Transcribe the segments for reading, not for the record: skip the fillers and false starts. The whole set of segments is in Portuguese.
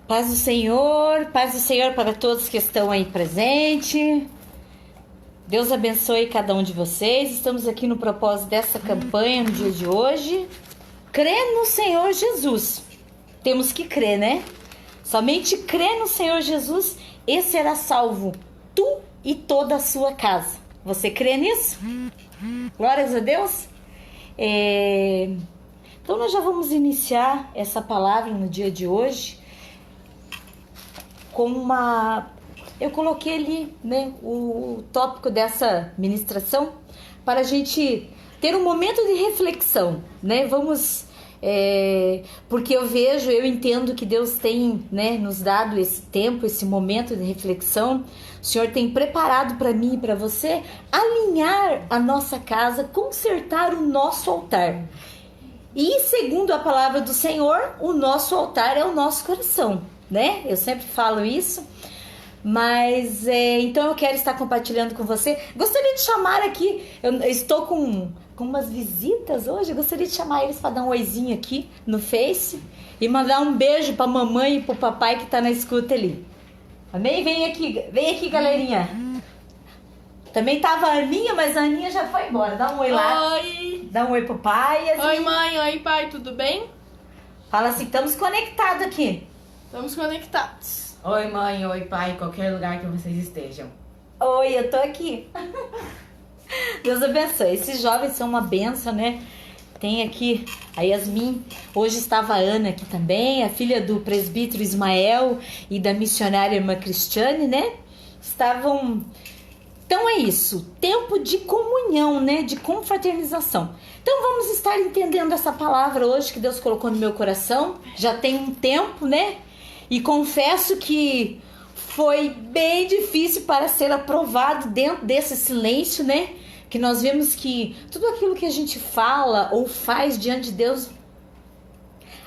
Paz do Senhor para todos que estão aí presentes. Deus abençoe cada um de vocês. Estamos aqui no propósito dessa campanha no dia de hoje. Crê no Senhor Jesus. Temos que crer, né? Somente crê no Senhor Jesus e será salvo tu e toda a sua casa. Você crê nisso? Glórias a Deus. Então nós já vamos iniciar essa palavra no dia de hoje com eu coloquei ali, né, o tópico dessa ministração para a gente ter um momento de reflexão, né? Porque eu entendo que Deus tem, né, nos dado esse tempo, esse momento de reflexão. O Senhor tem preparado para mim e para você alinhar a nossa casa, consertar o nosso altar. E segundo a palavra do Senhor, o nosso altar é o nosso coração, né? Eu sempre falo isso. Mas então eu quero estar compartilhando com você. Gostaria de chamar aqui, eu estou com umas visitas hoje. Eu gostaria de chamar eles para dar um oizinho aqui no Face e mandar um beijo para a mamãe e para o papai que está na escuta ali. Amém? Vem aqui, galerinha. Também tava a Aninha, mas a Aninha já foi embora. Dá um oi lá. Oi. Dá um oi pro pai. Assim. Oi, mãe. Oi, pai. Tudo bem? Fala assim, estamos conectados aqui. Estamos conectados. Oi, mãe, oi, pai, qualquer lugar que vocês estejam. Oi, eu tô aqui. Deus abençoe. Esses jovens são uma benção, né? Tem aqui a Yasmin. Hoje estava a Ana aqui também, a filha do presbítero Ismael e da missionária irmã Cristiane, né? Então é isso, tempo de comunhão, né? De confraternização. Então vamos estar entendendo essa palavra hoje que Deus colocou no meu coração. Já tem um tempo, né? E confesso que foi bem difícil para ser aprovado dentro desse silêncio, né? Que nós vemos que tudo aquilo que a gente fala ou faz diante de Deus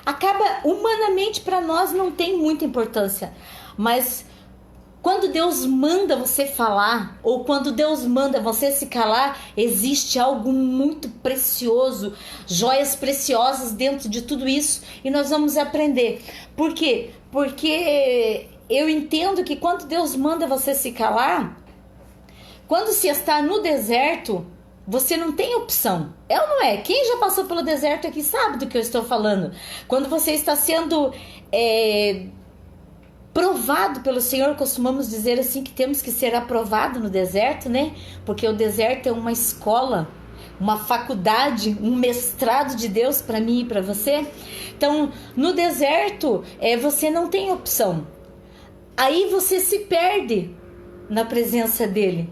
acaba humanamente para nós não tem muita importância. Mas quando Deus manda você falar ou quando Deus manda você se calar, existe algo muito precioso, joias preciosas dentro de tudo isso e nós vamos aprender. Por quê? Porque eu entendo que quando Deus manda você se calar, quando se está no deserto, você não tem opção. É ou não é? Quem já passou pelo deserto aqui sabe do que eu estou falando. Quando você está sendo provado pelo Senhor, costumamos dizer assim que temos que ser aprovado no deserto, né? Porque o deserto é uma escola, uma faculdade, um mestrado de Deus para mim e para você. Então, no deserto, você não tem opção. Aí você se perde na presença dele.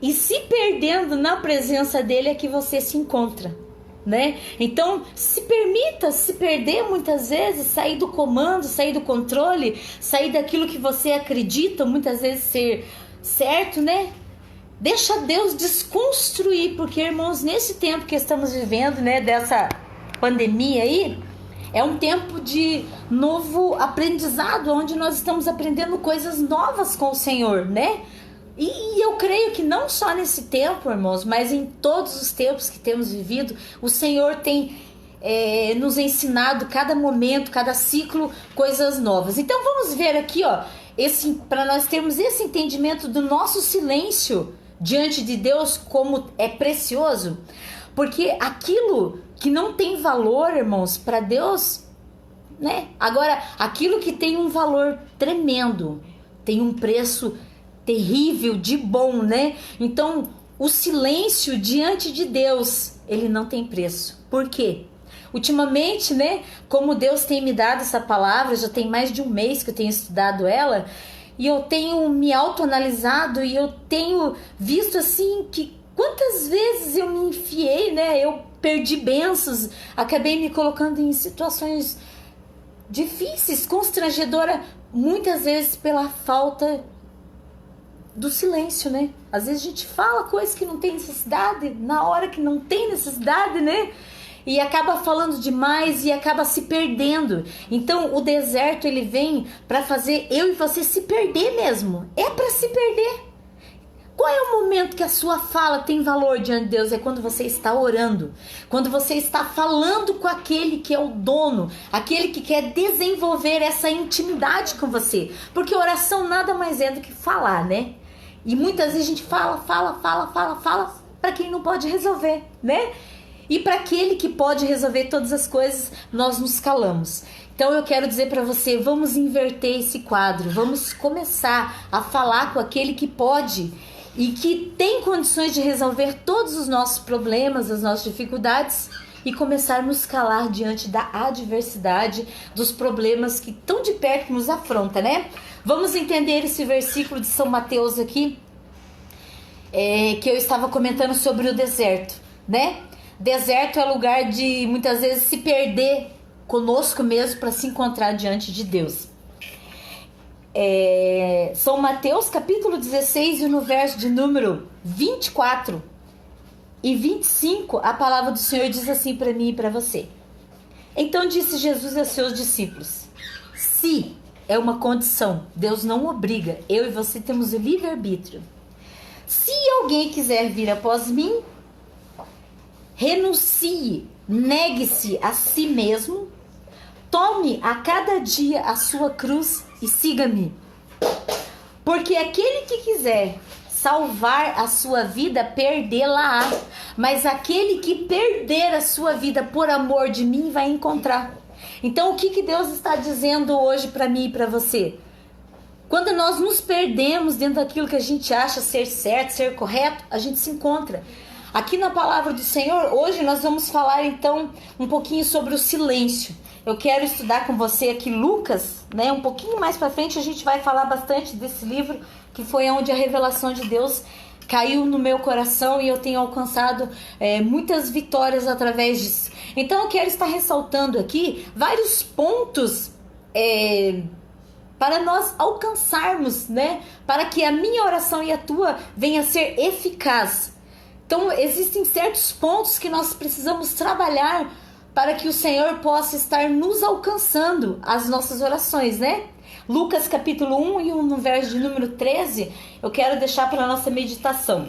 E se perdendo na presença dele é que você se encontra, né? Então, se permita se perder muitas vezes, sair do comando, sair do controle, sair daquilo que você acredita muitas vezes ser certo, né? Deixa Deus desconstruir, porque, irmãos, nesse tempo que estamos vivendo, né, dessa pandemia aí, é um tempo de novo aprendizado, onde nós estamos aprendendo coisas novas com o Senhor, né? E eu creio que não só nesse tempo, irmãos, mas em todos os tempos que temos vivido, o Senhor tem nos ensinado cada momento, cada ciclo, coisas novas. Então vamos ver aqui, ó, para nós termos esse entendimento do nosso silêncio diante de Deus, como é precioso, porque aquilo que não tem valor, irmãos, para Deus, né? Agora, aquilo que tem um valor tremendo, tem um preço terrível de bom, né? Então, o silêncio diante de Deus, ele não tem preço. Por quê? Ultimamente, né? Como Deus tem me dado essa palavra, já tem mais de um mês que eu tenho estudado ela, e eu tenho me autoanalisado e eu tenho visto assim que quantas vezes eu me enfiei, né? Eu perdi bênçãos, acabei me colocando em situações difíceis, constrangedora, muitas vezes pela falta do silêncio, né? Às vezes a gente fala coisas que não tem necessidade, na hora que não tem necessidade, né? E acaba falando demais e acaba se perdendo. Então o deserto, ele vem para fazer eu e você se perder mesmo. É para se perder. Qual é o momento momento que a sua fala tem valor diante de Deus é quando você está orando, quando você está falando com aquele que é o dono, aquele que quer desenvolver essa intimidade com você. Porque oração nada mais é do que falar, né? E muitas vezes a gente fala para quem não pode resolver, né? E para aquele que pode resolver todas as coisas, nós nos calamos. Então eu quero dizer para você, vamos inverter esse quadro, vamos começar a falar com aquele que pode e que tem condições de resolver todos os nossos problemas, as nossas dificuldades e começar a nos calar diante da adversidade, dos problemas que tão de perto nos afronta, né? Vamos entender esse versículo de São Mateus aqui, que eu estava comentando sobre o deserto, né? Deserto é lugar de muitas vezes se perder conosco mesmo para se encontrar diante de Deus. São Mateus capítulo 16 e no verso de número 24 e 25 a palavra do Senhor diz assim para mim e para você. Então disse Jesus a seus discípulos: se é uma condição, Deus não obriga, eu e você temos o livre-arbítrio. Se alguém quiser vir após mim, renuncie, negue-se a si mesmo, tome a cada dia a sua cruz e siga-me. Porque aquele que quiser salvar a sua vida, perdê-la-á. Mas aquele que perder a sua vida por amor de mim, vai encontrar. Então o que Deus está dizendo hoje para mim e para você? Quando nós nos perdemos dentro daquilo que a gente acha ser certo, ser correto, a gente se encontra. Aqui na palavra do Senhor, hoje nós vamos falar então um pouquinho sobre o silêncio. Eu quero estudar com você aqui Lucas, né? Um pouquinho mais para frente a gente vai falar bastante desse livro, que foi onde a revelação de Deus caiu no meu coração e eu tenho alcançado muitas vitórias através disso. Então eu quero estar ressaltando aqui vários pontos para nós alcançarmos, né? Para que a minha oração e a tua venha a ser eficaz. Então existem certos pontos que nós precisamos trabalhar para que o Senhor possa estar nos alcançando as nossas orações, né? Lucas capítulo 1 e no verso de número 13, eu quero deixar para a nossa meditação.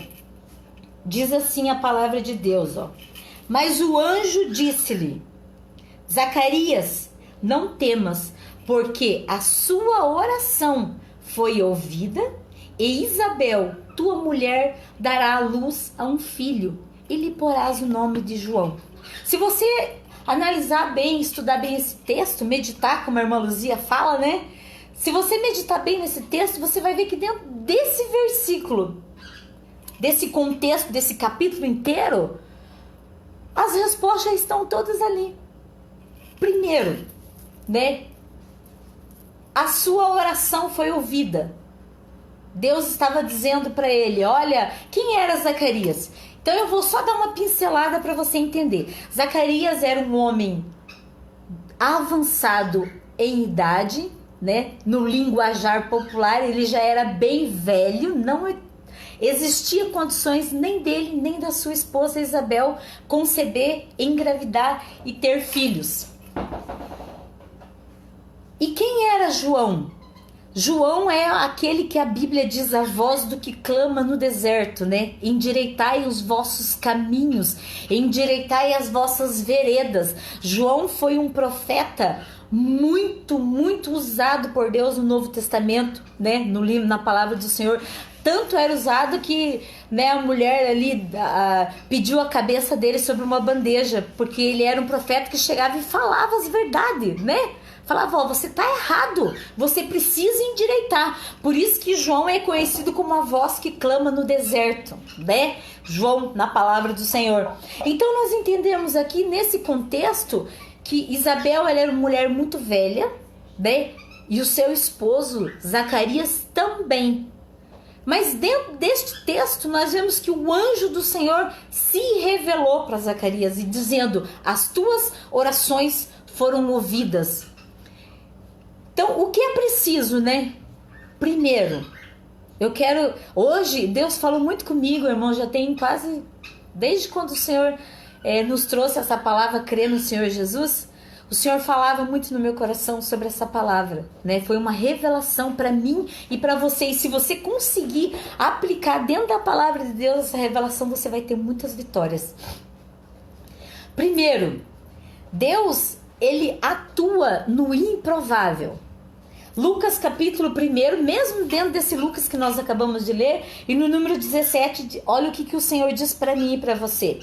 Diz assim a palavra de Deus, ó. Mas o anjo disse-lhe: Zacarias, não temas, porque a sua oração foi ouvida, e Isabel, tua mulher, dará à luz a um filho, e lhe porás o nome de João. Se você analisar bem, estudar bem esse texto, meditar, como a irmã Luzia fala, né? Se você meditar bem nesse texto, você vai ver que dentro desse versículo, desse contexto, desse capítulo inteiro, as respostas já estão todas ali. Primeiro, né? A sua oração foi ouvida. Deus estava dizendo para ele: olha, quem era Zacarias? Então eu vou só dar uma pincelada para você entender. Zacarias era um homem avançado em idade, né? No linguajar popular, ele já era bem velho, não existia condições nem dele, nem da sua esposa Isabel conceber, engravidar e ter filhos. E quem era João? João é aquele que a Bíblia diz a voz do que clama no deserto, né? Endireitai os vossos caminhos, endireitai as vossas veredas. João foi um profeta muito usado por Deus no Novo Testamento, né? No livro, na palavra do Senhor. Tanto era usado que, né, a mulher ali pediu a cabeça dele sobre uma bandeja, porque ele era um profeta que chegava e falava as verdades, né? Falava: ó, você tá errado, você precisa endireitar. Por isso que João é conhecido como a voz que clama no deserto, né? João, na palavra do Senhor. Então nós entendemos aqui nesse contexto que Isabel, ela era uma mulher muito velha, né? E o seu esposo Zacarias também. Mas dentro deste texto nós vemos que o anjo do Senhor se revelou para Zacarias e dizendo: as tuas orações foram ouvidas. Então, o que é preciso, né? Primeiro, hoje, Deus falou muito comigo, irmão, já tem quase, desde quando o Senhor nos trouxe essa palavra, crer no Senhor Jesus, o Senhor falava muito no meu coração sobre essa palavra, né? Foi uma revelação para mim e para você. E se você conseguir aplicar dentro da palavra de Deus essa revelação, você vai ter muitas vitórias. Primeiro, Deus, ele atua no improvável. Lucas capítulo 1, mesmo dentro desse Lucas que nós acabamos de ler, e no número 17, olha o que o Senhor diz para mim e para você.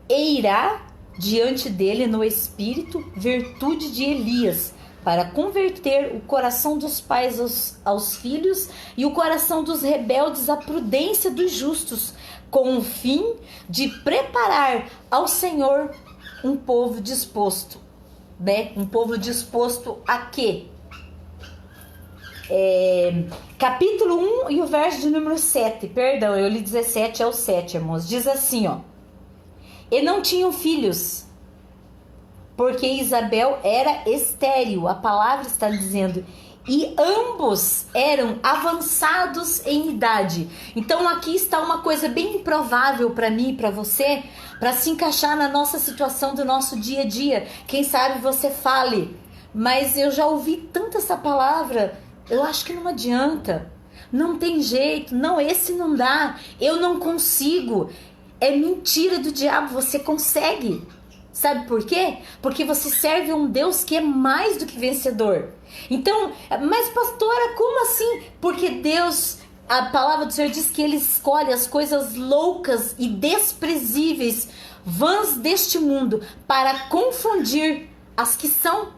E irá diante dele no espírito virtude de Elias, para converter o coração dos pais aos filhos e o coração dos rebeldes à prudência dos justos, com o fim de preparar ao Senhor um povo disposto, né? Um povo disposto a quê? Capítulo 1 e o verso de número 7, perdão, eu li 17 ao 7, irmãos, diz assim, ó. E não tinham filhos, porque Isabel era estéril, a palavra está dizendo, e ambos eram avançados em idade. Então aqui está uma coisa bem improvável para mim e para você, para se encaixar na nossa situação do nosso dia a dia. Quem sabe você fale, mas eu já ouvi tanto essa palavra, eu acho que não adianta, não tem jeito, não, esse não dá, eu não consigo. É mentira do diabo, você consegue. Sabe por quê? Porque você serve a um Deus que é mais do que vencedor. Então, mas pastora, como assim? Porque Deus, a palavra do Senhor diz que Ele escolhe as coisas loucas e desprezíveis, vãs deste mundo, para confundir as que são.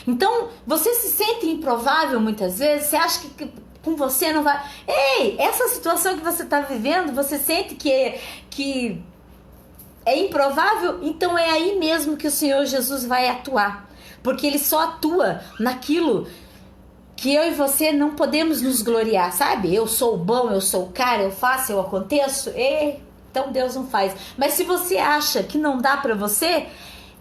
Então, você se sente improvável muitas vezes, você acha que com você não vai... Ei, essa situação que você está vivendo, você sente que é improvável? Então é aí mesmo que o Senhor Jesus vai atuar. Porque Ele só atua naquilo que eu e você não podemos nos gloriar, sabe? Eu sou bom, eu sou o cara, eu faço, eu aconteço. Então Deus não faz. Mas se você acha que não dá para você...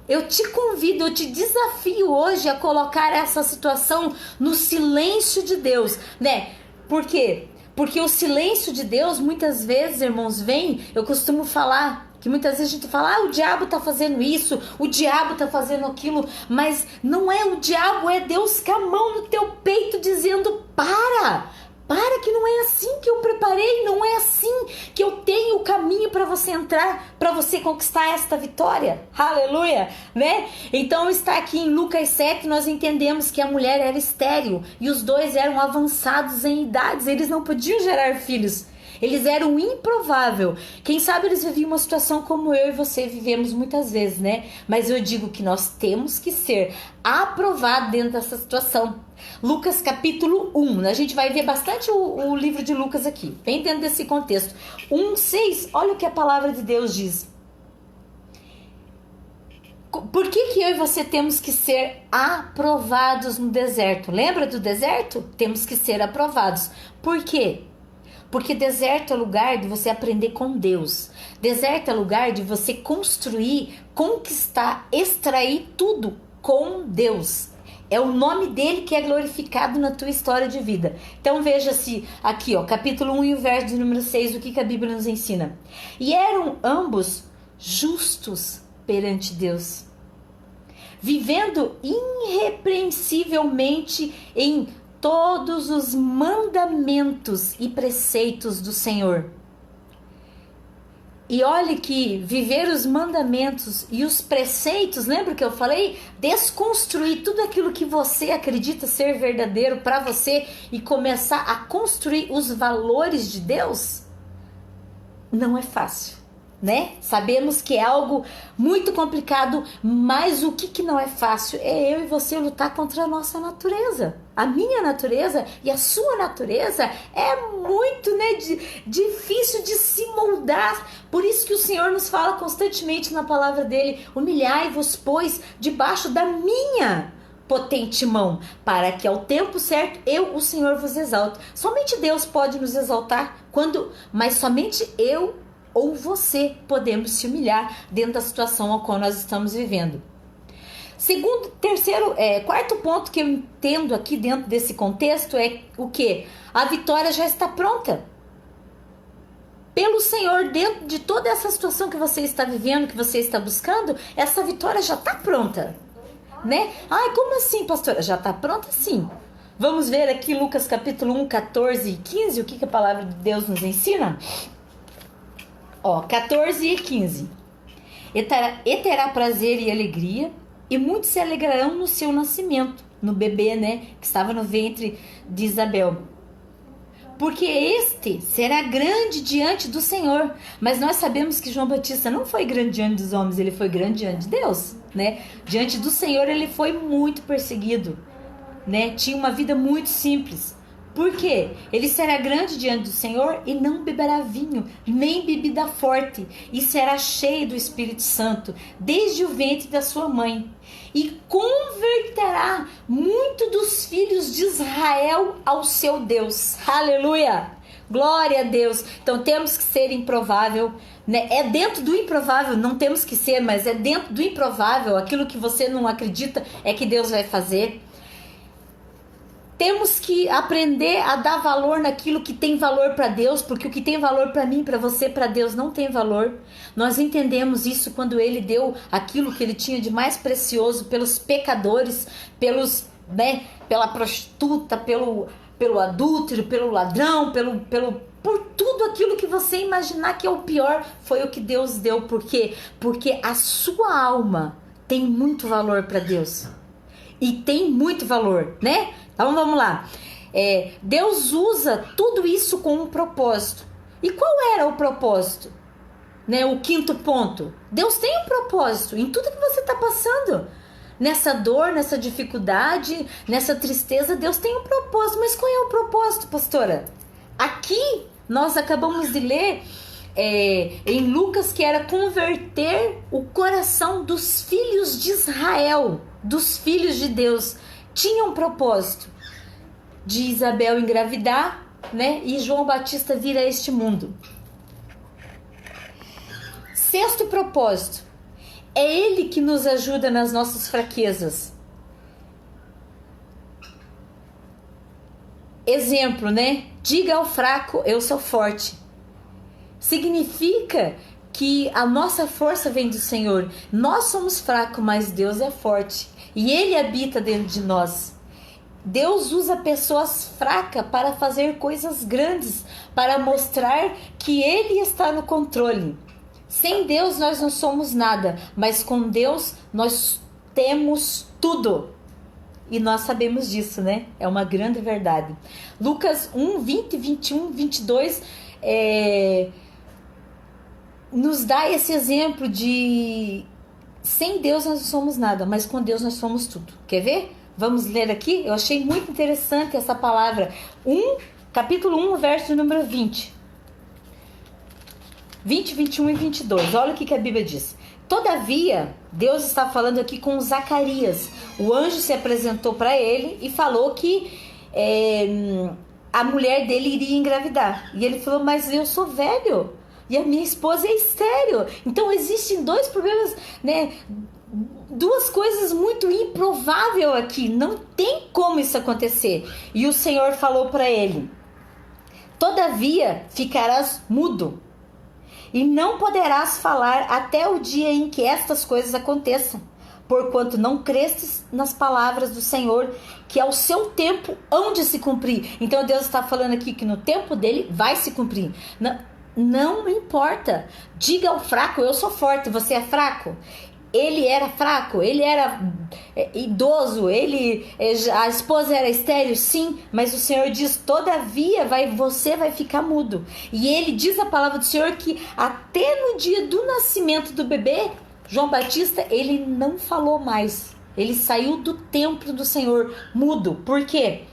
Eu te convido, eu te desafio hoje a colocar essa situação no silêncio de Deus, né? Por quê? Porque o silêncio de Deus, muitas vezes, irmãos, vem, eu costumo falar, que muitas vezes a gente fala, o diabo tá fazendo isso, o diabo tá fazendo aquilo, mas não é o diabo, é Deus com a mão no teu peito dizendo, para que não é assim que eu preparei, não é assim que eu tenho o caminho para você entrar, para você conquistar esta vitória, aleluia, né? Então está aqui em Lucas 7, nós entendemos que a mulher era estéril e os dois eram avançados em idades, eles não podiam gerar filhos, eles eram improvável. Quem sabe eles viviam uma situação como eu e você vivemos muitas vezes, né? Mas eu digo que nós temos que ser aprovados dentro dessa situação. Lucas capítulo 1, a gente vai ver bastante o livro de Lucas aqui, bem dentro desse contexto. 1:6, olha o que a palavra de Deus diz. Por que eu e você temos que ser aprovados no deserto? Lembra do deserto? Temos que ser aprovados. Por quê? Porque deserto é lugar de você aprender com Deus. Deserto é lugar de você construir, conquistar, extrair tudo com Deus. É o nome dele que é glorificado na tua história de vida. Então veja-se aqui, ó, capítulo 1 e o verso de número 6, o que a Bíblia nos ensina. E eram ambos justos perante Deus, vivendo irrepreensivelmente em todos os mandamentos e preceitos do Senhor. E olhe que viver os mandamentos e os preceitos, lembra que eu falei? Desconstruir tudo aquilo que você acredita ser verdadeiro para você e começar a construir os valores de Deus, não é fácil, né? Sabemos que é algo muito complicado, mas o que não é fácil é eu e você lutar contra a nossa natureza. A minha natureza e a sua natureza é muito, né, difícil de se moldar. Por isso que o Senhor nos fala constantemente na palavra dele: humilhai-vos, pois, debaixo da minha potente mão, para que ao tempo certo eu, o Senhor, vos exalte. Somente Deus pode nos exaltar, mas somente eu ou você podemos se humilhar dentro da situação a qual nós estamos vivendo. Quarto ponto que eu entendo aqui dentro desse contexto é o que? A vitória já está pronta. Pelo Senhor, dentro de toda essa situação que você está vivendo, que você está buscando, essa vitória já está pronta. né? Ai, como assim, pastora? Já está pronta sim. Vamos ver aqui Lucas capítulo 1, 14 e 15, o que a palavra de Deus nos ensina? Ó, 14 e 15. E terá prazer e alegria, e muitos se alegrarão no seu nascimento, no bebê, né, que estava no ventre de Isabel. Porque este será grande diante do Senhor. Mas nós sabemos que João Batista não foi grande diante dos homens, ele foi grande diante de Deus, né? Diante do Senhor ele foi muito perseguido, né? Tinha uma vida muito simples. Por quê? Ele será grande diante do Senhor e não beberá vinho, nem bebida forte, e será cheio do Espírito Santo, desde o ventre da sua mãe. E converterá muito dos filhos de Israel ao seu Deus. Aleluia! Glória a Deus! Então temos que ser improvável, né? É dentro do improvável, não temos que ser, mas é dentro do improvável. Aquilo que você não acredita é que Deus vai fazer. Temos que aprender a dar valor naquilo que tem valor para Deus, porque o que tem valor para mim, para você, para Deus não tem valor. Nós entendemos isso quando Ele deu aquilo que Ele tinha de mais precioso pelos pecadores, pelos, né, pela prostituta, pelo adúltero, pelo ladrão, por tudo aquilo que você imaginar que é o pior, foi o que Deus deu. Por quê? Porque a sua alma tem muito valor para Deus. E tem muito valor, né? Então vamos lá. Deus usa tudo isso com um propósito. E qual era o propósito? Né? O quinto ponto. Deus tem um propósito em tudo que você está passando. Nessa dor, nessa dificuldade, nessa tristeza, Deus tem um propósito. Mas qual é o propósito, pastora? Aqui nós acabamos de ler em Lucas que era converter o coração dos filhos de Israel, dos filhos de Deus. Tinha um propósito de Isabel engravidar, né? E João Batista vir a este mundo. Sexto propósito. É Ele que nos ajuda nas nossas fraquezas. Exemplo, né? Diga ao fraco, eu sou forte. Significa que a nossa força vem do Senhor. Nós somos fracos, mas Deus é forte. E Ele habita dentro de nós. Deus usa pessoas fracas para fazer coisas grandes, para mostrar que Ele está no controle. Sem Deus nós não somos nada, mas com Deus nós temos tudo. E nós sabemos disso, né? É uma grande verdade. Lucas 1, 20, 21, 22 nos dá esse exemplo de... Sem Deus nós não somos nada, mas com Deus nós somos tudo. Quer ver? Vamos ler aqui? Eu achei muito interessante essa palavra. Capítulo 1, verso número 20. 20, 21 e 22. Olha o que a Bíblia diz. Todavia, Deus está falando aqui com Zacarias. O anjo se apresentou para ele e falou que a mulher dele iria engravidar. E ele falou, mas eu sou velho. E a minha esposa é estéril. Então existem dois problemas, né? Duas coisas muito improváveis aqui. Não tem como isso acontecer. E o Senhor falou para ele: todavia ficarás mudo e não poderás falar até o dia em que estas coisas aconteçam, porquanto não crestes nas palavras do Senhor, que ao seu tempo hão de se cumprir. Então Deus está falando aqui que no tempo dele vai se cumprir. Não importa. Diga ao fraco, eu sou forte, você é fraco. Ele era fraco, ele era idoso, a esposa era estéril, sim, mas o Senhor diz, todavia você vai ficar mudo. E ele diz a palavra do Senhor que até no dia do nascimento do bebê, João Batista, ele não falou mais. Ele saiu do templo do Senhor mudo. Por quê?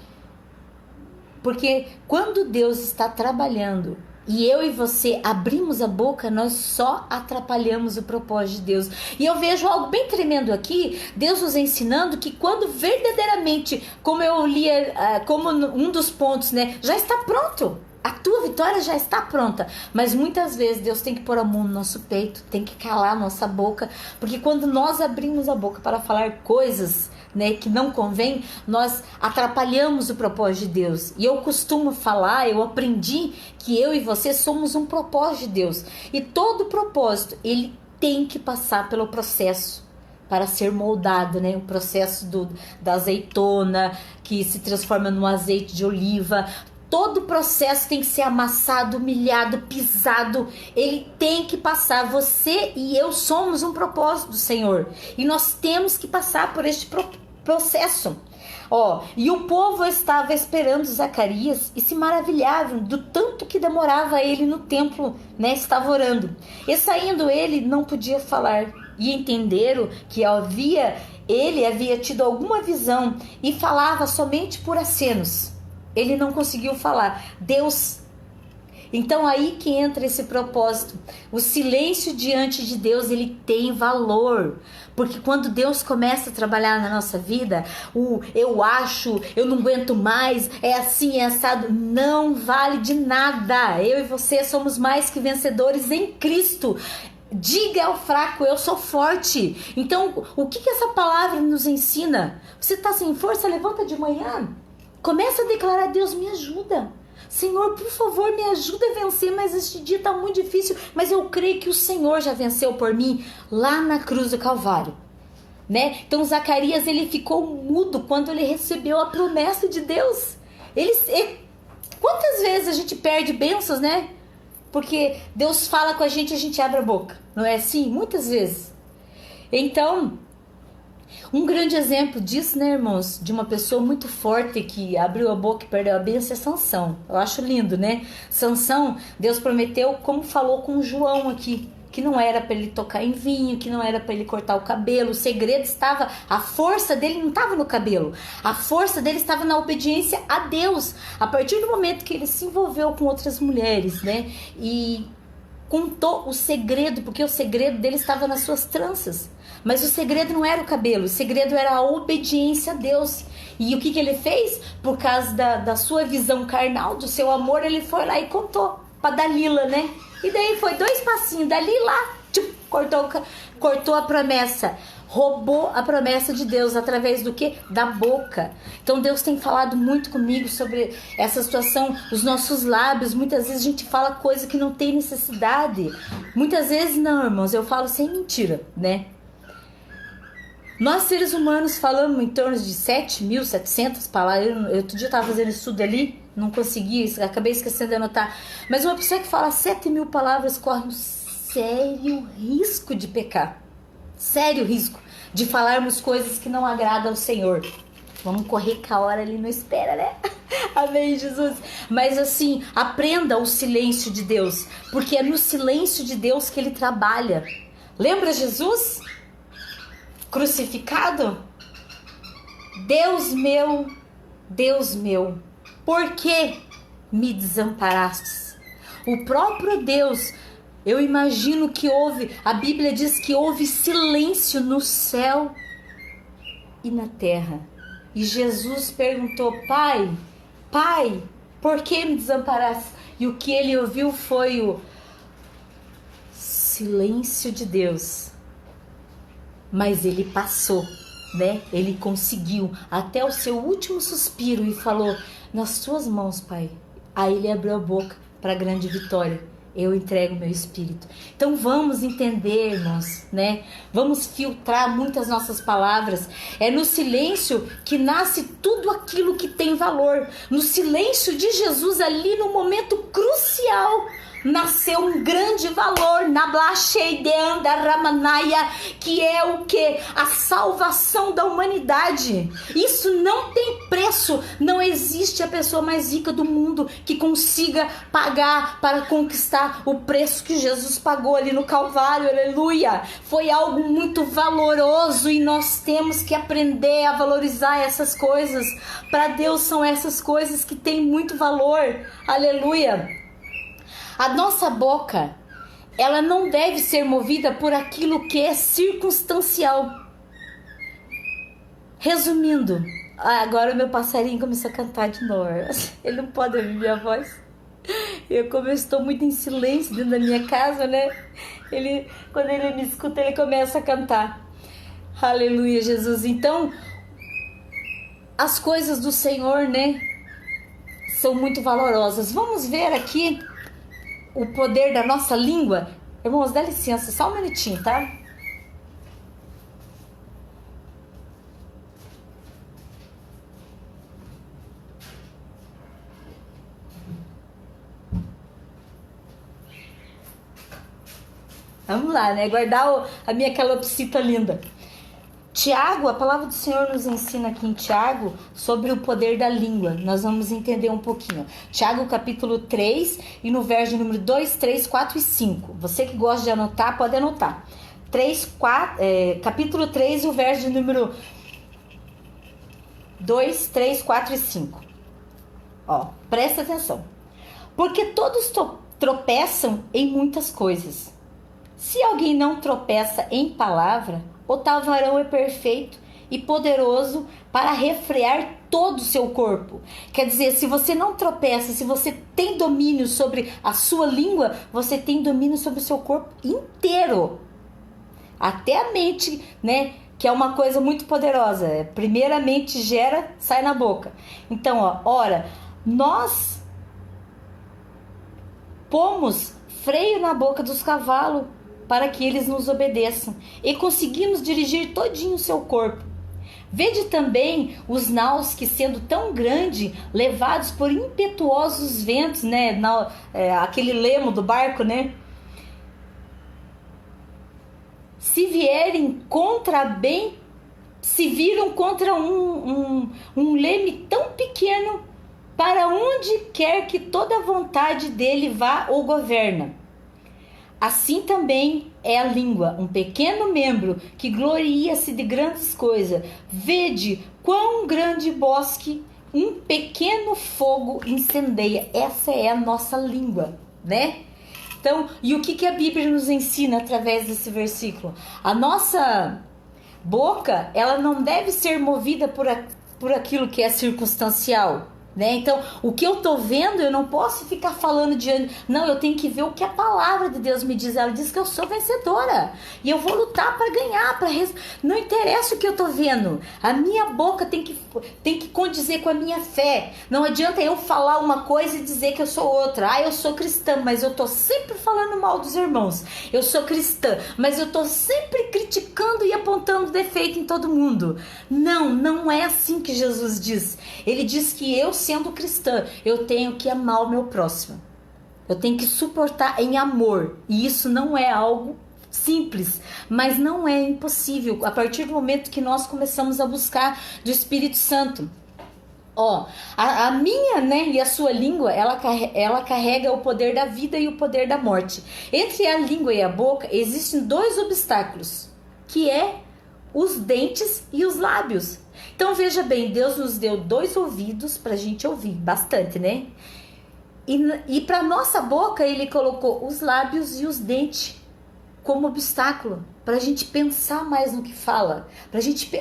Porque quando Deus está trabalhando e eu e você abrimos a boca, nós só atrapalhamos o propósito de Deus. E eu vejo algo bem tremendo aqui, Deus nos ensinando que quando verdadeiramente, como eu li, como um dos pontos, né, já está pronto. A tua vitória já está pronta. Mas muitas vezes Deus tem que pôr a mão no nosso peito, tem que calar a nossa boca, porque quando nós abrimos a boca para falar coisas, né, que não convém, nós atrapalhamos o propósito de Deus. E eu costumo falar, eu aprendi que eu e você somos um propósito de Deus. E todo propósito, ele tem que passar pelo processo para ser moldado, né? O processo da azeitona que se transforma no azeite de oliva. Todo o processo tem que ser amassado, humilhado, pisado. Ele tem que passar. Você e eu somos um propósito do Senhor. E nós temos que passar por este processo. E o povo estava esperando Zacarias e se maravilhavam do tanto que demorava ele no templo, né? Estava orando. E saindo ele não podia falar. E entenderam que ele havia tido alguma visão e falava somente por acenos. Ele não conseguiu falar. Então aí que entra esse propósito. O silêncio diante de Deus, ele tem valor. Porque quando Deus começa a trabalhar na nossa vida, eu acho, eu não aguento mais, é assim, é assado, não vale de nada. Eu e você somos mais que vencedores em Cristo. Diga ao fraco, eu sou forte. Então, o que essa palavra nos ensina? Você está sem força, levanta de manhã. Começa a declarar: Deus, me ajuda. Senhor, por favor, me ajuda a vencer, mas este dia está muito difícil. Mas eu creio que o Senhor já venceu por mim lá na cruz do Calvário, né? Então Zacarias, ele ficou mudo quando ele recebeu a promessa de Deus. Quantas vezes a gente perde bênçãos, né? Porque Deus fala com a gente abre a boca, não é assim? Muitas vezes. Então, um grande exemplo disso, né, irmãos, de uma pessoa muito forte que abriu a boca e perdeu a bênção, é Sansão. Eu acho lindo, né? Sansão, Deus prometeu, como falou com João aqui, que não era para ele tocar em vinho, que não era para ele cortar o cabelo. O segredo estava, a força dele não estava no cabelo, a força dele estava na obediência a Deus. A partir do momento que ele se envolveu com outras mulheres, né, e contou o segredo, porque o segredo dele estava nas suas tranças. Mas o segredo não era o cabelo, o segredo era a obediência a Deus. E o que ele fez? Por causa da sua visão carnal, do seu amor, ele foi lá e contou para Dalila, né? E daí foi 2 passinhos, dali lá, cortou a promessa. Roubou a promessa de Deus através do quê? Da boca. Então Deus tem falado muito comigo sobre essa situação. Os nossos lábios, muitas vezes a gente fala coisa que não tem necessidade. Muitas vezes não, irmãos, eu falo sem mentira, né? Nós seres humanos falamos em torno de 7.700 palavras. Outro dia eu estava fazendo estudo ali, não consegui, acabei esquecendo de anotar. Mas uma pessoa que fala 7.000 palavras corre um sério risco de pecar. Sério risco de falarmos coisas que não agradam ao Senhor. Vamos correr que a hora ali não espera, né? Amém, Jesus. Mas assim, aprenda o silêncio de Deus, porque é no silêncio de Deus que Ele trabalha. Lembra Jesus? Crucificado? Deus meu, por que me desamparastes? O próprio Deus, eu imagino que a Bíblia diz que houve silêncio no céu e na terra. E Jesus perguntou: Pai, por que me desamparaste? E o que ele ouviu foi o silêncio de Deus. Mas ele passou, né? Ele conseguiu até o seu último suspiro e falou: nas tuas mãos, Pai. Aí ele abriu a boca para a grande vitória. Eu entrego meu espírito. Então vamos entender, irmãos, né? Vamos filtrar muitas nossas palavras. É no silêncio que nasce tudo aquilo que tem valor. No silêncio de Jesus, ali no momento crucial, nasceu um grande valor na Blasheideanda Ramanaya, que é o que? A salvação da humanidade. Isso não tem preço. Não existe a pessoa mais rica do mundo que consiga pagar para conquistar o preço que Jesus pagou ali no Calvário. Aleluia! Foi algo muito valoroso e nós temos que aprender a valorizar essas coisas. Para Deus são essas coisas que têm muito valor. Aleluia! A nossa boca, ela não deve ser movida por aquilo que é circunstancial. Resumindo, agora o meu passarinho começou a cantar de novo. Ele não pode ouvir minha voz. Como eu estou muito em silêncio dentro da minha casa, né? Quando ele me escuta, ele começa a cantar. Aleluia, Jesus. Então, as coisas do Senhor, né, são muito valorosas. Vamos ver aqui o poder da nossa língua. Irmãos, dá licença, só um minutinho, tá? Vamos lá, né? Guardar a minha calopsita linda. Tiago, a palavra do Senhor nos ensina aqui em Tiago sobre o poder da língua. Nós vamos entender um pouquinho. Tiago capítulo 3 e no verso número 2, 3, 4 e 5. Você que gosta de anotar, pode anotar. Capítulo 3 e o verso número 2, 3, 4 e 5. Ó, presta atenção. Porque todos tropeçam em muitas coisas. Se alguém não tropeça em palavra, o tal varão é perfeito e poderoso para refrear todo o seu corpo. Quer dizer, se você não tropeça, se você tem domínio sobre a sua língua, você tem domínio sobre o seu corpo inteiro. Até a mente, né? Que é uma coisa muito poderosa. Primeiramente gera, sai na boca. Então, ó, ora, nós pomos freio na boca dos cavalos para que eles nos obedeçam, e conseguimos dirigir todinho o seu corpo. Vede também os naus que, sendo tão grande, levados por impetuosos ventos, né, aquele lemo do barco, né, se viram contra um leme tão pequeno, para onde quer que toda a vontade dele vá ou governa. Assim também é a língua, um pequeno membro que gloria-se de grandes coisas. Vede quão grande bosque um pequeno fogo incendeia. Essa é a nossa língua, né? Então, e o que a Bíblia nos ensina através desse versículo? A nossa boca, ela não deve ser movida por aquilo que é circunstancial, né? Então, o que eu tô vendo, eu não posso ficar falando não, eu tenho que ver o que a palavra de Deus me diz. Ela diz que eu sou vencedora e eu vou lutar para ganhar, não interessa o que eu tô vendo. A minha boca tem que condizer com a minha fé. Não adianta eu falar uma coisa e dizer que eu sou outra. Eu sou cristã, mas eu tô sempre falando mal dos irmãos. Eu sou cristã, mas eu tô sempre criticando e apontando defeito em todo mundo. Não é assim que Jesus diz. Ele diz que eu, sendo cristã, eu tenho que amar o meu próximo. Eu tenho que suportar em amor. E isso não é algo simples, mas não é impossível a partir do momento que nós começamos a buscar do Espírito Santo. Ó, a minha, né, e a sua língua, ela carrega o poder da vida e o poder da morte. Entre a língua e a boca existem dois obstáculos, que é os dentes e os lábios. Então veja bem, Deus nos deu 2 ouvidos para a gente ouvir, bastante, né? E para nossa boca Ele colocou os lábios e os dentes como obstáculo, para a gente pensar mais no que fala.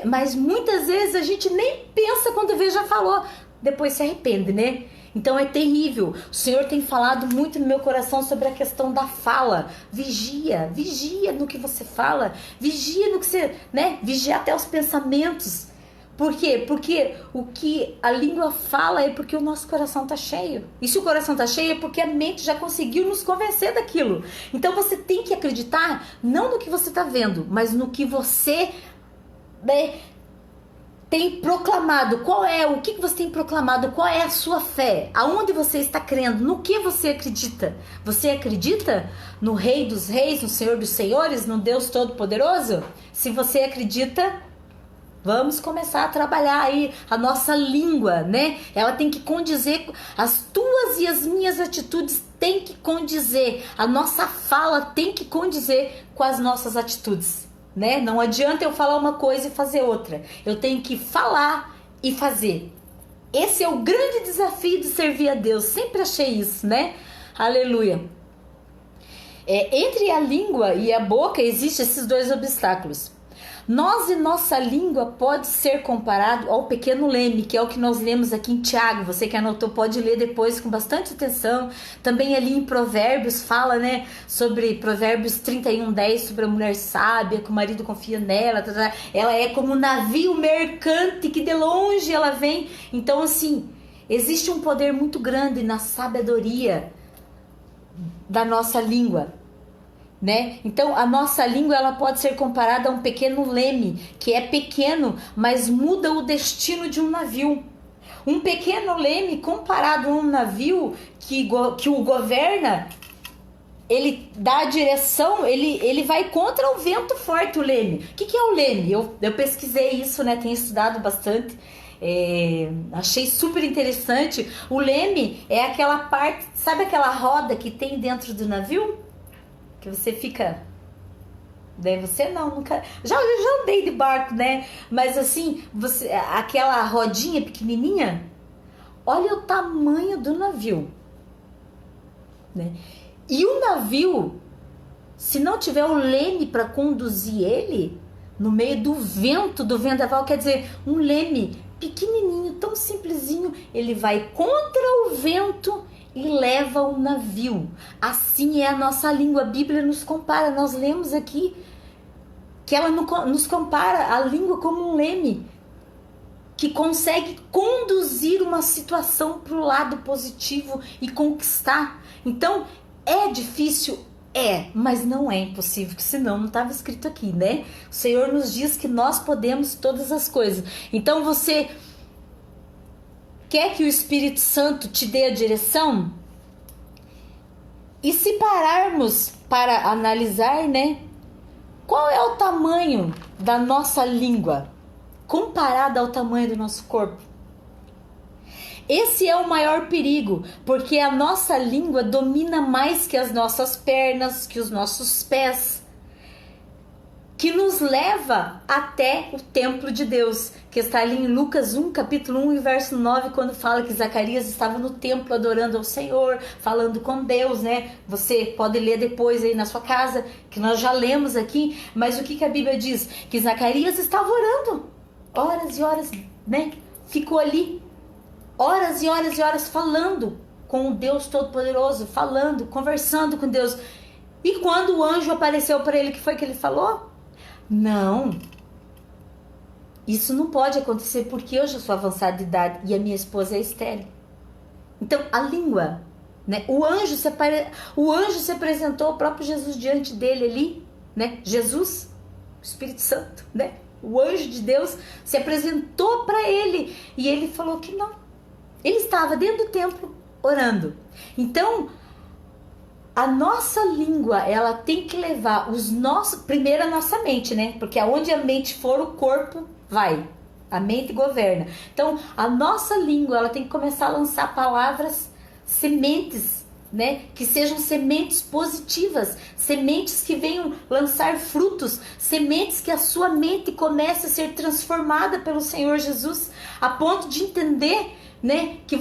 Mas muitas vezes a gente nem pensa quando vê, já falou, depois se arrepende, né? Então é terrível. O Senhor tem falado muito no meu coração sobre a questão da fala. Vigia no que você fala, vigia no que você, né? Vigia até os pensamentos. Por quê? Porque o que a língua fala é porque o nosso coração está cheio. E se o coração está cheio é porque a mente já conseguiu nos convencer daquilo. Então você tem que acreditar não no que você está vendo, mas no que você, né, tem proclamado. O que você tem proclamado? Qual é a sua fé? Aonde você está crendo? No que você acredita? Você acredita no Rei dos Reis, no Senhor dos Senhores, no Deus Todo-Poderoso? Se você acredita, vamos começar a trabalhar aí a nossa língua, né? Ela tem que condizer, as tuas e as minhas atitudes tem que condizer, a nossa fala tem que condizer com as nossas atitudes, né? Não adianta eu falar uma coisa e fazer outra. Eu tenho que falar e fazer. Esse é o grande desafio de servir a Deus. Sempre achei isso, né? Aleluia. Entre a língua e a boca existem esses 2 obstáculos. Nós e nossa língua pode ser comparado ao pequeno leme, que é o que nós lemos aqui em Tiago. Você que anotou pode ler depois com bastante atenção. Também ali em Provérbios fala, né, sobre Provérbios 31:10, sobre a mulher sábia, que o marido confia nela. Ela é como um navio mercante que de longe ela vem. Então assim, existe um poder muito grande na sabedoria da nossa língua, né? Então a nossa língua ela pode ser comparada a um pequeno leme, que é pequeno, mas muda o destino de um navio. Um pequeno leme comparado a um navio que o governa, ele dá a direção, ele vai contra o vento forte, o leme. O que é o leme? Eu pesquisei isso, né? Tenho estudado bastante. Achei super interessante. O leme é aquela parte, sabe aquela roda que tem dentro do navio? Que você fica... Daí você não, nunca... Já andei de barco, né? Mas assim, aquela rodinha pequenininha, olha o tamanho do navio, né? E o navio, se não tiver o leme para conduzir ele, no meio do vendaval, quer dizer, um leme pequenininho, tão simplesinho, ele vai contra o vento e leva o navio. Assim é a nossa língua. A Bíblia nos compara, nós lemos aqui que ela nos compara a língua como um leme que consegue conduzir uma situação para o lado positivo e conquistar. Então, é difícil? Mas não é impossível, porque senão não estava escrito aqui, né? O Senhor nos diz que nós podemos todas as coisas. Então, você quer que o Espírito Santo te dê a direção? E se pararmos para analisar, né? Qual é o tamanho da nossa língua comparada ao tamanho do nosso corpo? Esse é o maior perigo, porque a nossa língua domina mais que as nossas pernas, que os nossos pés, que nos leva até o templo de Deus, que está ali em Lucas 1, capítulo 1 e verso 9, quando fala que Zacarias estava no templo adorando ao Senhor, falando com Deus, né? Você pode ler depois aí na sua casa, que nós já lemos aqui, mas o que a Bíblia diz? Que Zacarias estava orando, horas e horas, né? Ficou ali, horas e horas e horas falando com o Deus Todo-Poderoso, falando, conversando com Deus. E quando o anjo apareceu para ele, o que foi que ele falou? Não, isso não pode acontecer porque eu já sou avançada de idade e a minha esposa é estéril. Então a língua, né? O anjo se apresentou, o próprio Jesus diante dele ali, né? Jesus, o Espírito Santo, né? O anjo de Deus se apresentou para ele e ele falou que não. Ele estava dentro do templo orando. Então a nossa língua, ela tem que levar primeiro a nossa mente, né? Porque aonde a mente for, o corpo vai. A mente governa. Então, a nossa língua, ela tem que começar a lançar palavras, sementes, né? Que sejam sementes positivas, sementes que venham lançar frutos, sementes que a sua mente comece a ser transformada pelo Senhor Jesus, a ponto de entender, né, que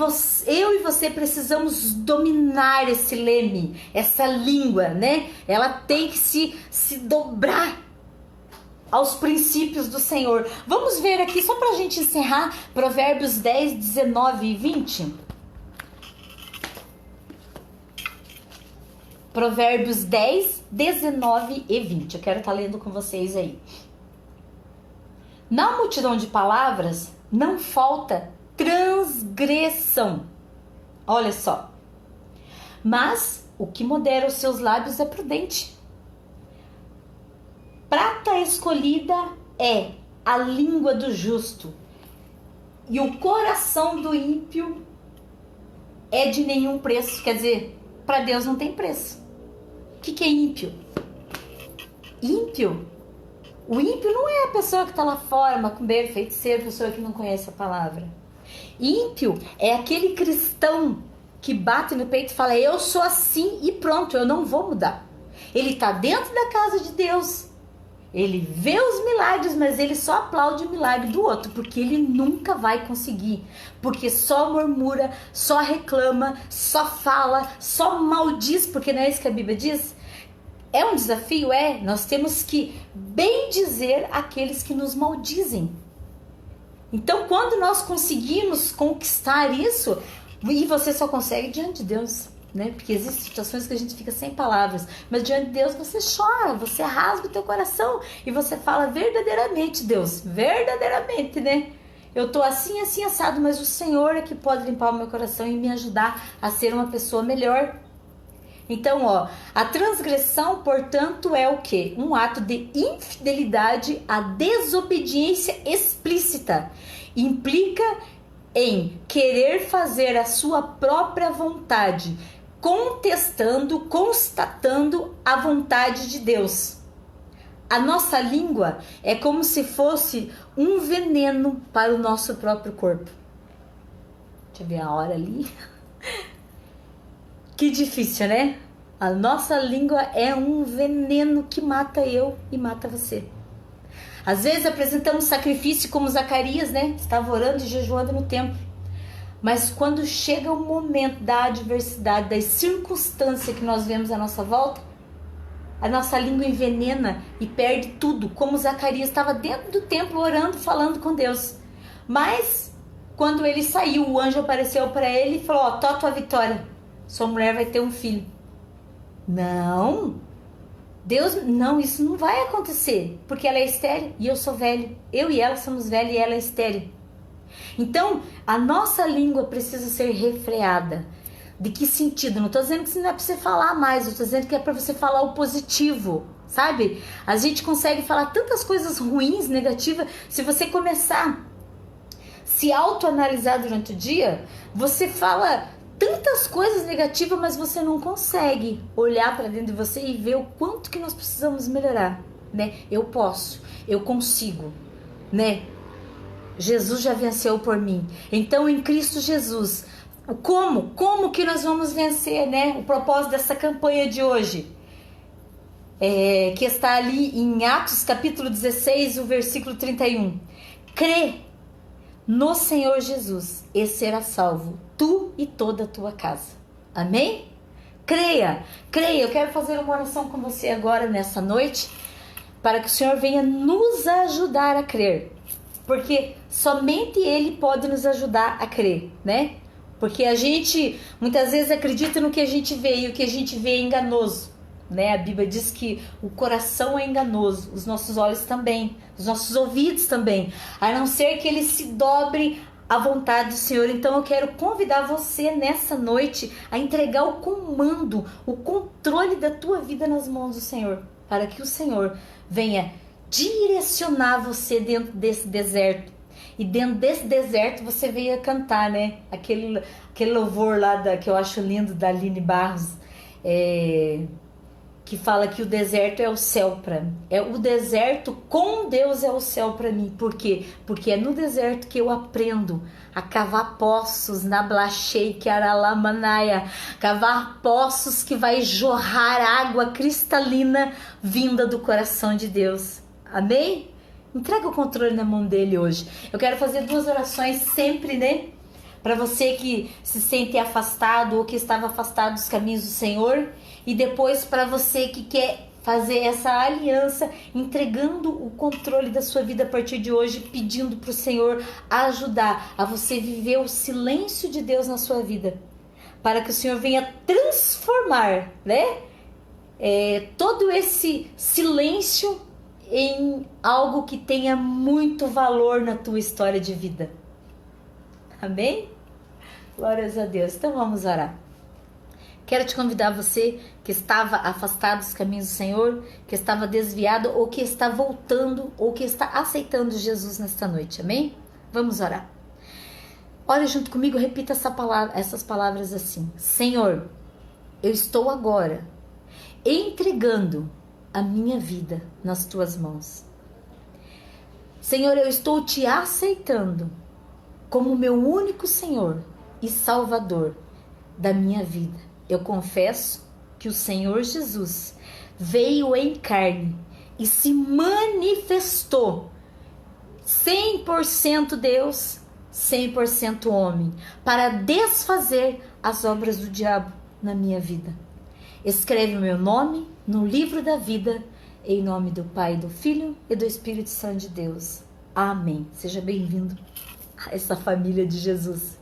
eu e você precisamos dominar esse leme, essa língua, né? Ela tem que se dobrar aos princípios do Senhor. Vamos ver aqui, só para a gente encerrar, Provérbios 10, 19 e 20. Provérbios 10, 19 e 20. Eu quero estar lendo com vocês aí. Na multidão de palavras não falta transgressão. Olha só. Mas o que modera os seus lábios é prudente. Prata escolhida é a língua do justo, e o coração do ímpio é de nenhum preço. Quer dizer, para Deus não tem preço. O que é ímpio? Ímpio? O ímpio não é a pessoa que está lá fora, macumbeiro, feiticeiro, pessoa que não conhece a palavra. Ímpio é aquele cristão que bate no peito e fala: eu sou assim e pronto, eu não vou mudar. Ele está dentro da casa de Deus, ele vê os milagres, mas ele só aplaude o milagre do outro, porque ele nunca vai conseguir, porque só murmura, só reclama, só fala, só maldiz, porque não é isso que a Bíblia diz? É um desafio? Nós temos que bendizer aqueles que nos maldizem. Então, quando nós conseguimos conquistar isso, e você só consegue diante de Deus, né? Porque existem situações que a gente fica sem palavras, mas diante de Deus você chora, você rasga o teu coração e você fala verdadeiramente: Deus, verdadeiramente, né? Eu tô assim, assim, assado, mas o Senhor é que pode limpar o meu coração e me ajudar a ser uma pessoa melhor. Então, a transgressão, portanto, é o quê? Um ato de infidelidade, a desobediência explícita. Implica em querer fazer a sua própria vontade, contestando, constatando a vontade de Deus. A nossa língua é como se fosse um veneno para o nosso próprio corpo. Deixa eu ver a hora ali. Que difícil, né? A nossa língua é um veneno que mata eu e mata você. Às vezes apresentamos sacrifício como Zacarias, né? Estava orando e jejuando no templo. Mas quando chega o momento da adversidade, das circunstâncias que nós vemos à nossa volta, a nossa língua envenena e perde tudo. Como Zacarias estava dentro do templo orando, falando com Deus. Mas quando ele saiu, o anjo apareceu para ele e falou: ó, tô a tua vitória. Sua mulher vai ter um filho. Não, Deus, não, isso não vai acontecer, porque ela é estéril e eu sou velho. Eu e ela somos velhos e ela é estéril. Então, a nossa língua precisa ser refreada. De que sentido? Não estou dizendo que não é para você falar mais, eu estou dizendo que é para você falar o positivo, sabe? A gente consegue falar tantas coisas ruins, negativas, se você começar a se autoanalisar durante o dia, você fala tantas coisas negativas, mas você não consegue olhar para dentro de você e ver o quanto que nós precisamos melhorar, né? Eu posso, eu consigo, né? Jesus já venceu por mim. Então, em Cristo Jesus, como que nós vamos vencer, né? O propósito dessa campanha de hoje, que está ali em Atos capítulo 16, o versículo 31. Crê no Senhor Jesus e será salvo, tu e toda a tua casa. Amém? Creia. Eu quero fazer uma oração com você agora, nessa noite, para que o Senhor venha nos ajudar a crer. Porque somente Ele pode nos ajudar a crer, né? Porque a gente muitas vezes acredita no que a gente vê, e o que a gente vê é enganoso, né? A Bíblia diz que o coração é enganoso, os nossos olhos também, os nossos ouvidos também, a não ser que ele se dobre à vontade do Senhor. Então eu quero convidar você nessa noite a entregar o comando, o controle da tua vida nas mãos do Senhor, para que o Senhor venha direcionar você dentro desse deserto. E dentro desse deserto você veio cantar, né? Aquele louvor lá que eu acho lindo, da Aline Barros, que fala que o deserto é o céu para mim. O deserto com Deus é o céu para mim. Por quê? Porque é no deserto que eu aprendo a cavar poços na Blachei, que Aralamanaia, cavar poços que vai jorrar água cristalina vinda do coração de Deus. Amém? Entrega o controle na mão dele hoje. Eu quero fazer 2 orações sempre, né? Para você que se sente afastado ou que estava afastado dos caminhos do Senhor. E depois para você que quer fazer essa aliança, entregando o controle da sua vida a partir de hoje, pedindo para o Senhor ajudar a você viver o silêncio de Deus na sua vida. Para que o Senhor venha transformar, né? Todo esse silêncio em algo que tenha muito valor na tua história de vida. Amém? Glórias a Deus. Então vamos orar. Quero te convidar, você que estava afastado dos caminhos do Senhor, que estava desviado ou que está voltando ou que está aceitando Jesus nesta noite. Amém? Vamos orar. Ore junto comigo, repita essas palavras assim: Senhor, eu estou agora entregando a minha vida nas tuas mãos. Senhor, eu estou te aceitando como meu único Senhor e Salvador da minha vida. Eu confesso que o Senhor Jesus veio em carne e se manifestou 100% Deus, 100% homem, para desfazer as obras do diabo na minha vida. Escreve o meu nome no livro da vida, em nome do Pai, do Filho e do Espírito Santo de Deus. Amém. Seja bem-vindo a essa família de Jesus,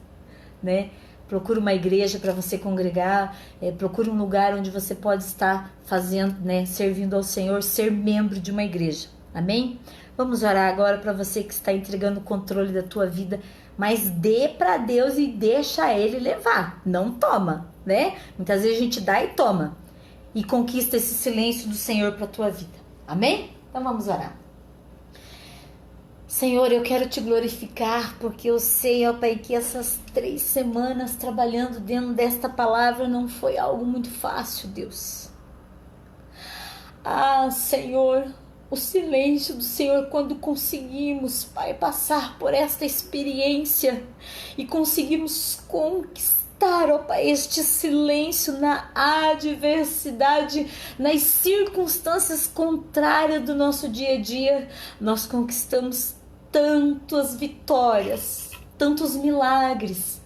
né? Procure uma igreja para você congregar, procure um lugar onde você pode estar fazendo, né, servindo ao Senhor, ser membro de uma igreja. Amém? Vamos orar agora para você que está entregando o controle da tua vida, mas dê para Deus e deixa Ele levar. Não toma, né? Muitas vezes a gente dá e toma. E conquista esse silêncio do Senhor para a tua vida. Amém? Então vamos orar. Senhor, eu quero te glorificar, porque eu sei, ó Pai, que essas 3 semanas trabalhando dentro desta palavra não foi algo muito fácil, Deus. Ah, Senhor, o silêncio do Senhor quando conseguimos, Pai, passar por esta experiência e conseguimos conquistar, ó Pai, este silêncio na adversidade, nas circunstâncias contrárias do nosso dia a dia, nós conquistamos tantas vitórias, tantos milagres.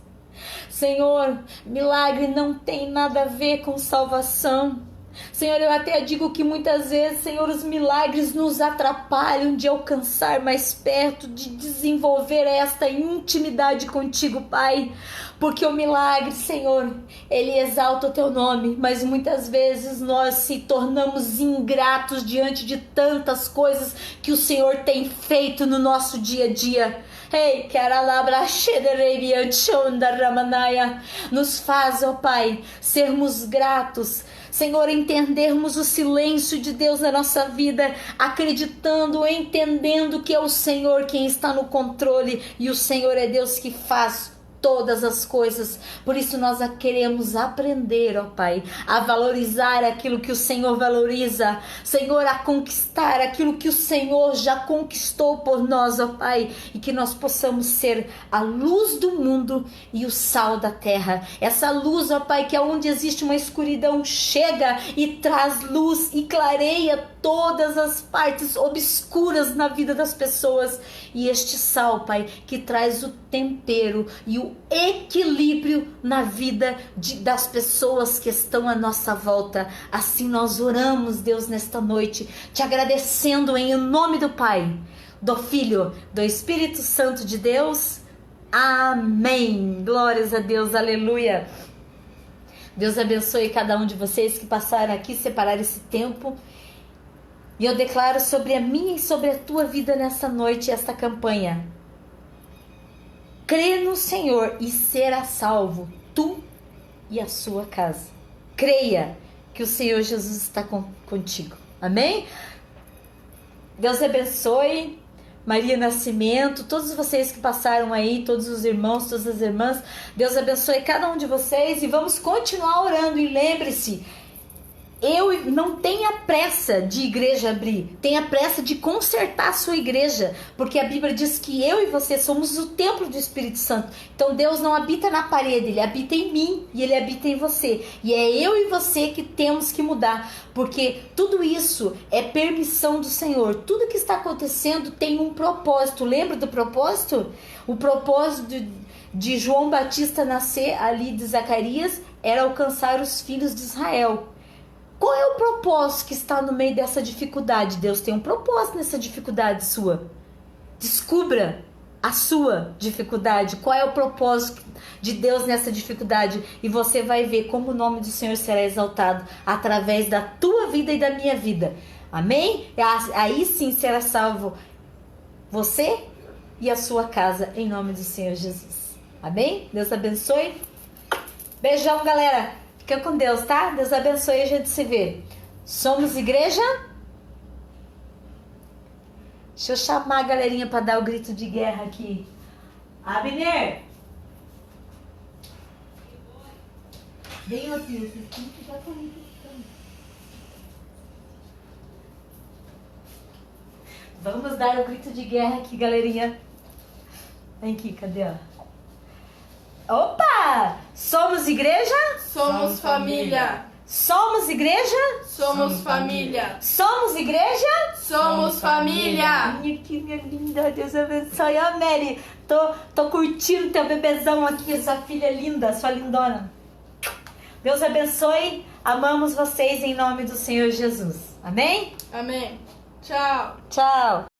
Senhor, milagre não tem nada a ver com salvação. Senhor, eu até digo que muitas vezes, Senhor, os milagres nos atrapalham de alcançar mais perto, de desenvolver esta intimidade contigo, Pai. Porque o milagre, Senhor, ele exalta o teu nome, mas muitas vezes nós se tornamos ingratos diante de tantas coisas que o Senhor tem feito no nosso dia a dia. Ei, nos faz, ó Pai, sermos gratos, Senhor, entendermos o silêncio de Deus na nossa vida, acreditando, entendendo que é o Senhor quem está no controle e o Senhor é Deus que faz todas as coisas. Por isso nós queremos aprender, ó Pai, a valorizar aquilo que o Senhor valoriza, Senhor, a conquistar aquilo que o Senhor já conquistou por nós, ó Pai, e que nós possamos ser a luz do mundo e o sal da terra. Essa luz, ó Pai, que é onde existe uma escuridão, chega e traz luz e clareia todas as partes obscuras na vida das pessoas. E este sal, Pai, que traz o tempero e o equilíbrio na vida das pessoas que estão à nossa volta. Assim nós oramos, Deus, nesta noite, te agradecendo em nome do Pai, do Filho, do Espírito Santo de Deus. Amém. Glórias a Deus, aleluia. Deus abençoe cada um de vocês que passaram aqui, separar esse tempo. E eu declaro sobre a minha e sobre a tua vida nessa noite esta campanha. Crê no Senhor e será salvo, tu e a sua casa. Creia que o Senhor Jesus está contigo. Amém? Deus abençoe. Maria Nascimento, todos vocês que passaram aí, todos os irmãos, todas as irmãs. Deus abençoe cada um de vocês e vamos continuar orando. E lembre-se, não tenha pressa de igreja abrir, tenha pressa de consertar a sua igreja, porque a Bíblia diz que eu e você somos o templo do Espírito Santo. Então Deus não habita na parede, Ele habita em mim e Ele habita em você. E é eu e você que temos que mudar, porque tudo isso é permissão do Senhor. Tudo que está acontecendo tem um propósito. Lembra do propósito? O propósito de João Batista nascer ali de Zacarias era alcançar os filhos de Israel. Qual é o propósito que está no meio dessa dificuldade? Deus tem um propósito nessa dificuldade sua. Descubra a sua dificuldade. Qual é o propósito de Deus nessa dificuldade? E você vai ver como o nome do Senhor será exaltado através da tua vida e da minha vida. Amém? Aí sim será salvo você e a sua casa, em nome do Senhor Jesus. Amém? Deus abençoe. Beijão, galera. Fica com Deus, tá? Deus abençoe e a gente se vê. Somos igreja? Deixa eu chamar a galerinha para dar o grito de guerra aqui. Abner! Vem aqui, vocês têm que ficar comigo. Vamos dar o grito de guerra aqui, galerinha. Vem aqui, cadê? Opa! Somos igreja? Somos família. Somos igreja? Somos família. Somos igreja? Somos família. Minha linda, Deus abençoe. Ó, Mary, tô curtindo teu bebezão aqui, sua filha linda, sua lindona. Deus abençoe. Amamos vocês em nome do Senhor Jesus. Amém? Amém. Tchau. Tchau.